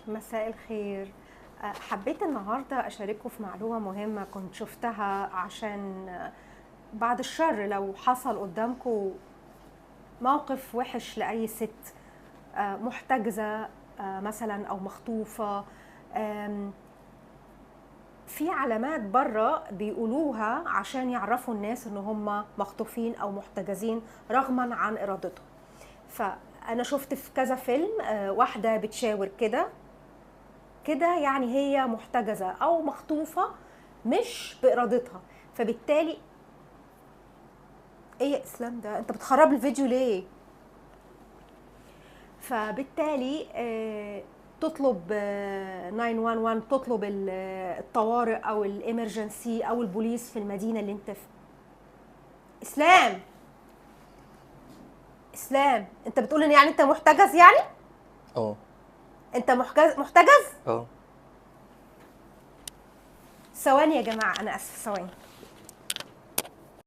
مساء الخير. حبيت النهارده اشارككم في معلومه مهمه كنت شفتها، عشان بعد الشر لو حصل قدامكم موقف وحش لاي ست محتجزه مثلا او مخطوفه. في علامات بره بيقولوها عشان يعرفوا الناس ان هم مخطوفين او محتجزين رغما عن ارادتهم. فانا شفت في كذا فيلم واحده بتشاور كده كده، يعني هي محتجزه او مخطوفه مش بارادتها. فبالتالي ايه يا اسلام ده، انت بتخرب الفيديو ليه؟ فبالتالي تطلب 911، تطلب الطوارئ او الامرجنسي او البوليس في المدينه اللي انت في. اسلام انت بتقول ان يعني انت محتجز يعني؟ اه انت محتجز؟ اه ثواني يا جماعه، انا اسف، ثواني.